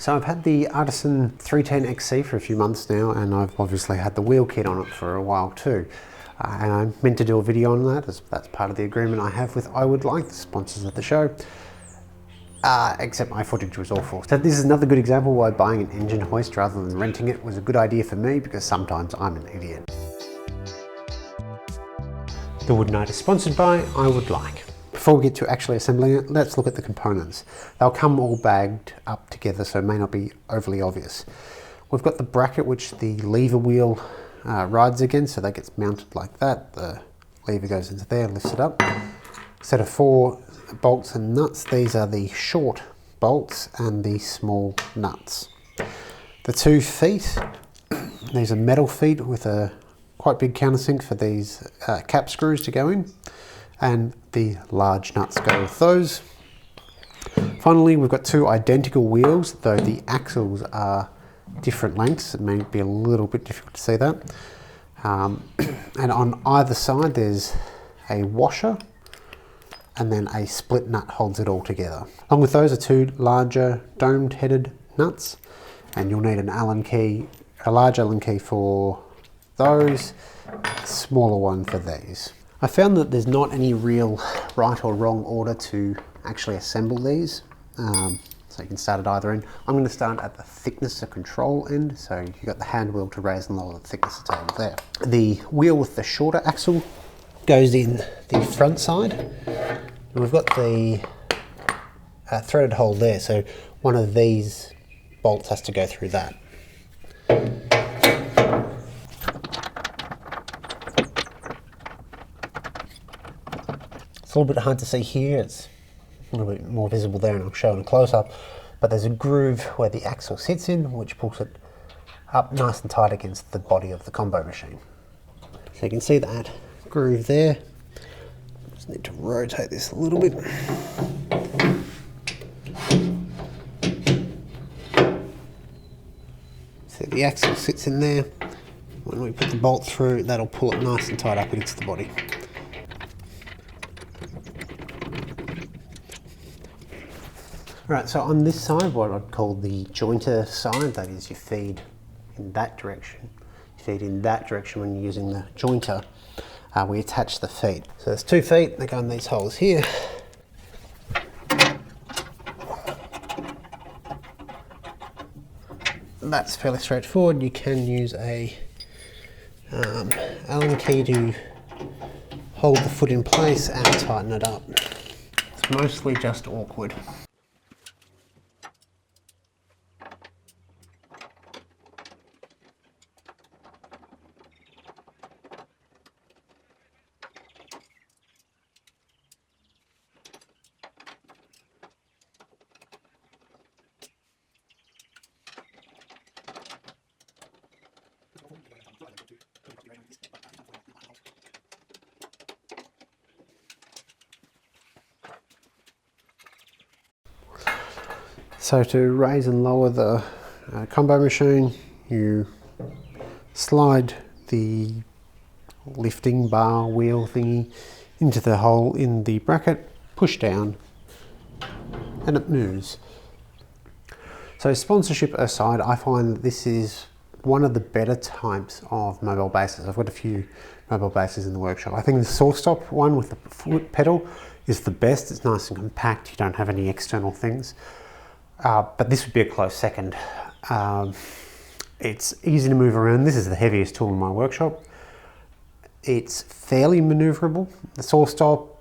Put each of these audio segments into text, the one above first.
So I've had the Artisan 310XC for a few months now, and I've obviously had the wheel kit on it for a while too. And I meant to do a video on that, as that's part of the agreement I have with I Would Like, the sponsors of the show. Except my footage was awful. So this is another good example why buying an engine hoist rather than renting it was a good idea for me, because sometimes I'm an idiot. The Wood Night is sponsored by I Would Like. Before we get to actually assembling it, let's look at the components. They'll come all bagged up together, so it may not be overly obvious. We've got the bracket which the lever wheel rides against, so that gets mounted like that. The lever goes into there, lifts it up. Set of 4 bolts and nuts. These are the short bolts and the small nuts. The 2 feet, these are metal feet with a quite big countersink for these cap screws to go in, and the large nuts go with those. Finally, we've got 2 identical wheels, though the axles are different lengths. It may be a little bit difficult to see that. And on either side there's a washer, and then a split nut holds it all together. Along with those are 2 larger domed headed nuts, and you'll need an Allen key, a large Allen key for those, a smaller one for these. I found that there's not any real right or wrong order to actually assemble these, so you can start at either end. I'm going to start at the thickness of control end, so you've got the hand wheel to raise and lower the thickness of the table there. The wheel with the shorter axle goes in the front side, and we've got the threaded hole there, so one of these bolts has to go through that. It's a little bit hard to see here, it's a little bit more visible there, and I'll show in a close-up, but there's a groove where the axle sits in, which pulls it up nice and tight against the body of the combo machine. So you can see that groove there. Just need to rotate this a little bit. So the axle sits in there. When we put the bolt through, that'll pull it nice and tight up against the body. Right, so on this side, what I'd call the jointer side, that is, you feed in that direction. You feed in that direction when you're using the jointer. We attach the feet. So there's 2 feet, they go in these holes here. That's fairly straightforward. You can use a Allen key to hold the foot in place and tighten it up. It's mostly just awkward. So to raise and lower the combo machine, you slide the lifting bar wheel thingy into the hole in the bracket, push down, and it moves. So sponsorship aside, I find that this is one of the better types of mobile bases. I've got a few mobile bases in the workshop. I think the saw stop one with the foot pedal is the best. It's nice and compact, you don't have any external things. But this would be a close second. It's easy to move around. This is the heaviest tool in my workshop. It's fairly maneuverable. The saw stop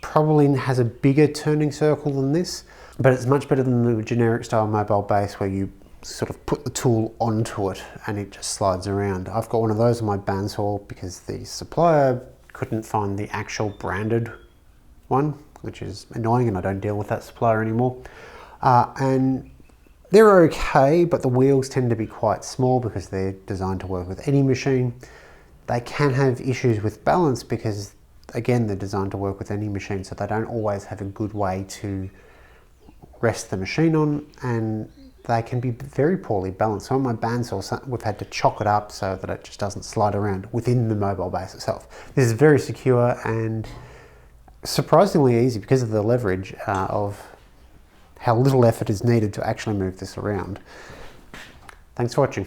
probably has a bigger turning circle than this, but it's much better than the generic style mobile base where you sort of put the tool onto it and it just slides around. I've got one of those on my bandsaw because the supplier couldn't find the actual branded one, which is annoying, and I don't deal with that supplier anymore. And they're okay, but the wheels tend to be quite small because they're designed to work with any machine. They can have issues with balance because, again, they're designed to work with any machine, so they don't always have a good way to rest the machine on, and they can be very poorly balanced. So on my bandsaw, we've had to chock it up so that it just doesn't slide around within the mobile base itself. This is very secure and surprisingly easy because of the leverage of how little effort is needed to actually move this around. Thanks for watching.